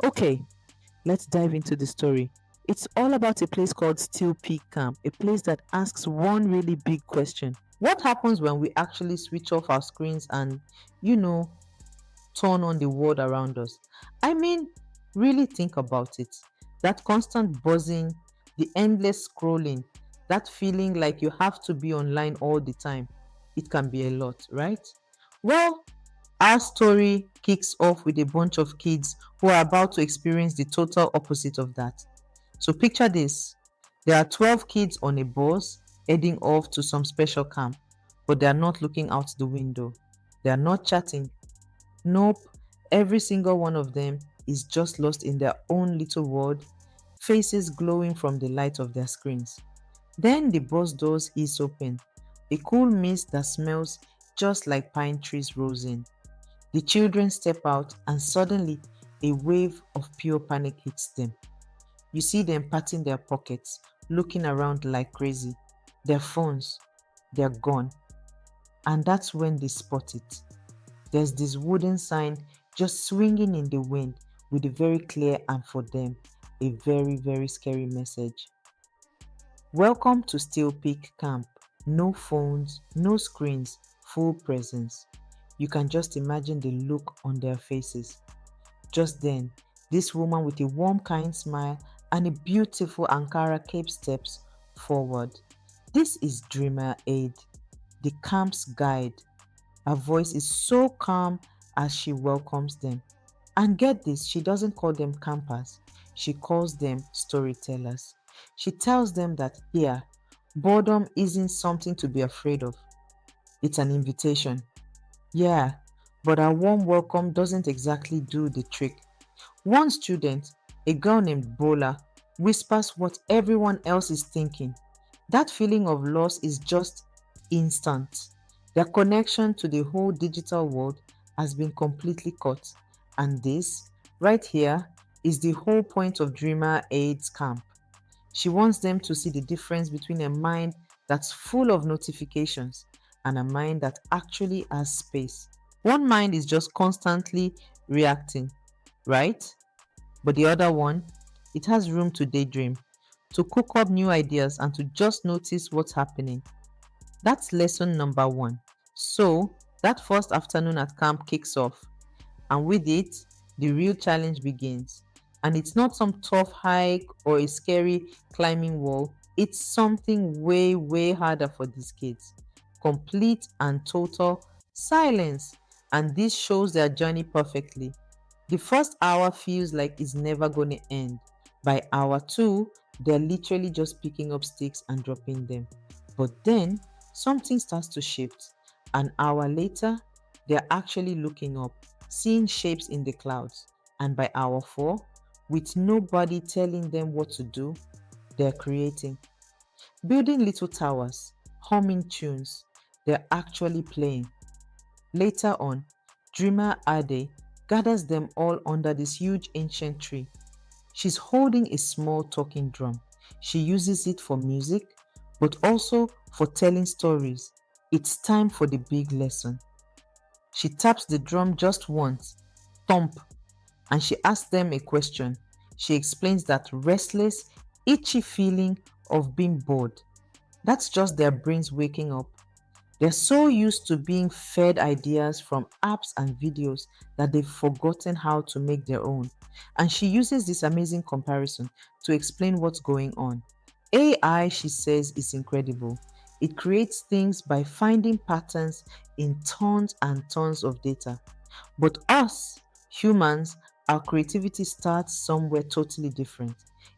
Okay, let's dive into the story. It's all about a place called Steel Peak Camp, a place that asks one really big question. What happens when we actually switch off our screens and, you know, turn on the world around us? I mean, really think about it. That constant buzzing, the endless scrolling, that feeling like you have to be online all the time. It can be a lot, right? Well, our story kicks off with a bunch of kids who are about to experience the total opposite of that. So picture this. There are 12 kids on a bus heading off to some special camp, but they are not looking out the window. They are not chatting. Nope. Every single one of them is just lost in their own little world, faces glowing from the light of their screens. Then the bus doors ease open. A cool mist that smells just like pine trees rolls in. The children step out, and suddenly a wave of pure panic hits them. You see them patting their pockets, looking around like crazy. Their phones, they're gone. And that's when they spot it. There's this wooden sign just swinging in the wind with a very clear and for them a very, very scary message. Welcome to Steel Peak Camp. No phones, no screens, full presence. You can just imagine the look on their faces. Just then, this woman with a warm, kind smile and a beautiful Ankara cape steps forward. This is Dreamer Aid, the camp's guide. Her voice is so calm as she welcomes them. And get this, she doesn't call them campers, she calls them storytellers. She tells them that here, boredom isn't something to be afraid of, it's an invitation. Yeah, but a warm welcome doesn't exactly do the trick. One student, a girl named Bola, whispers what everyone else is thinking. That feeling of loss is just instant. Their connection to the whole digital world has been completely cut. And this, right here, is the whole point of Dreamer AIDS Camp. She wants them to see the difference between a mind that's full of notifications and a mind that actually has space. One mind is just constantly reacting, right? But the other one, it has room to daydream, to cook up new ideas, and to just notice what's happening. That's lesson number one. So, that first afternoon at camp kicks off, and with it, the real challenge begins. And it's not some tough hike or a scary climbing wall, it's something way, way harder for these kids. Complete and total silence. And this shows their journey perfectly. The first hour feels like it's never going to end. By hour two, they're literally just picking up sticks and dropping them. But then something starts to shift. An hour later, they're actually looking up, seeing shapes in the clouds. And by hour four, with nobody telling them what to do, they're creating. Building little towers, humming tunes, they're actually playing. Later on, Dreamer Ade gathers them all under this huge ancient tree. She's holding a small talking drum. She uses it for music, but also for telling stories. It's time for the big lesson. She taps the drum just once, thump, and she asks them a question. She explains that restless, itchy feeling of being bored. That's just their brains waking up. They're so used to being fed ideas from apps and videos that they've forgotten how to make their own. And she uses this amazing comparison to explain what's going on. AI, she says, is incredible. It creates things by finding patterns in tons and tons of data. But us, humans, our creativity starts somewhere totally different.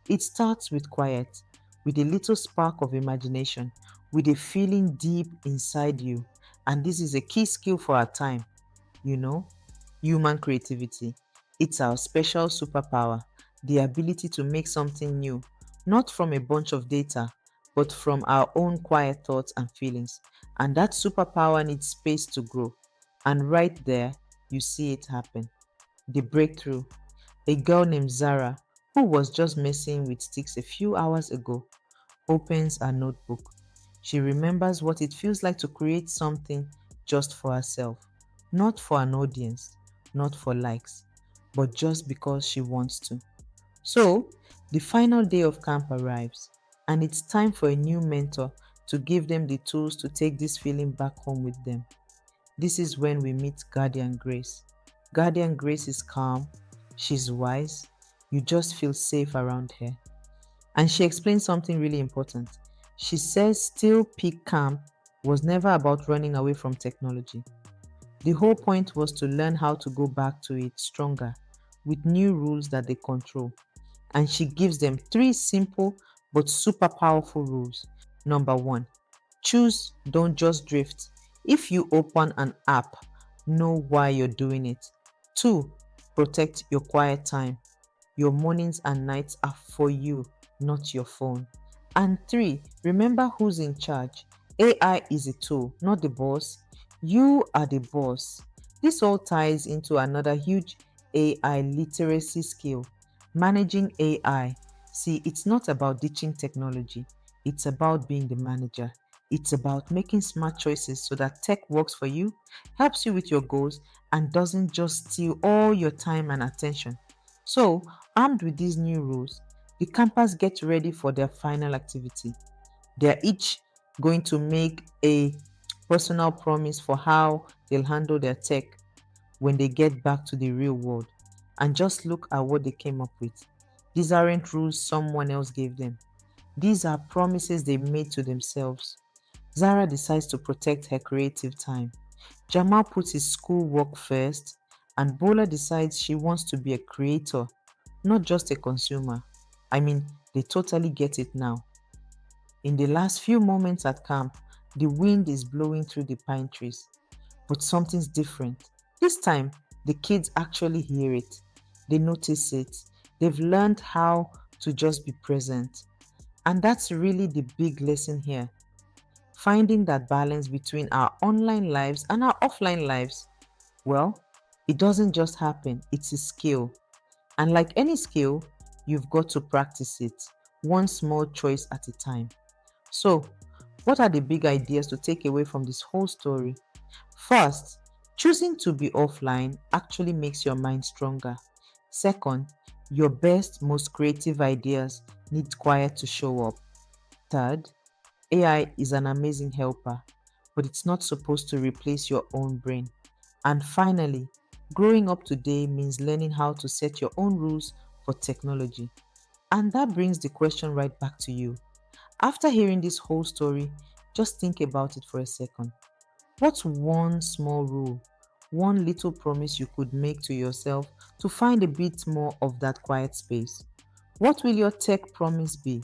It starts with quiet, with a little spark of imagination, with a feeling deep inside you. And this is a key skill for our time, you know, human creativity. It's our special superpower, the ability to make something new, not from a bunch of data, but from our own quiet thoughts and feelings. And that superpower needs space to grow. And right there, you see it happen. The breakthrough. A girl named Zara, who was just messing with sticks a few hours ago, opens her notebook. She remembers what it feels like to create something just for herself, not for an audience, not for likes, but just because she wants to. So, the final day of camp arrives, and it's time for a new mentor to give them the tools to take this feeling back home with them. This is when we meet Guardian Grace. Guardian Grace is calm, she's wise, you just feel safe around her. And she explains something really important. She says Still Peak Camp was never about running away from technology. The whole point was to learn how to go back to it stronger with new rules that they control. And she gives them three simple but super powerful rules. Number one, choose, don't just drift. If you open an app, know why you're doing it. Two, protect your quiet time. Your mornings and nights are for you, not your phone. And three, remember who's in charge. AI is a tool, not the boss. You are the boss. This all ties into another huge AI literacy skill, managing AI. See, it's not about ditching technology, it's about being the manager. It's about making smart choices so that tech works for you, helps you with your goals, and doesn't just steal all your time and attention. So, armed with these new rules, the campers get ready for their final activity. They are each going to make a personal promise for how they'll handle their tech when they get back to the real world. And just look at what they came up with. These aren't rules someone else gave them, these are promises they made to themselves. Zara decides to protect her creative time. Jamal puts his school work first, and Bola decides she wants to be a creator, not just a consumer. I mean, they totally get it now. In the last few moments at camp, the wind is blowing through the pine trees, but something's different. This time, the kids actually hear it. They notice it. They've learned how to just be present. And that's really the big lesson here. Finding that balance between our online lives and our offline lives. Well, it doesn't just happen, it's a skill. And like any skill, you've got to practice it, one small choice at a time. So, what are the big ideas to take away from this whole story? First, choosing to be offline actually makes your mind stronger. Second, your best, most creative ideas need quiet to show up. Third, AI is an amazing helper, but it's not supposed to replace your own brain. And finally, growing up today means learning how to set your own rules for technology. And that brings the question right back to you. After hearing this whole story, just think about it for a second. What's one small rule, one little promise you could make to yourself to find a bit more of that quiet space? What will your tech promise be?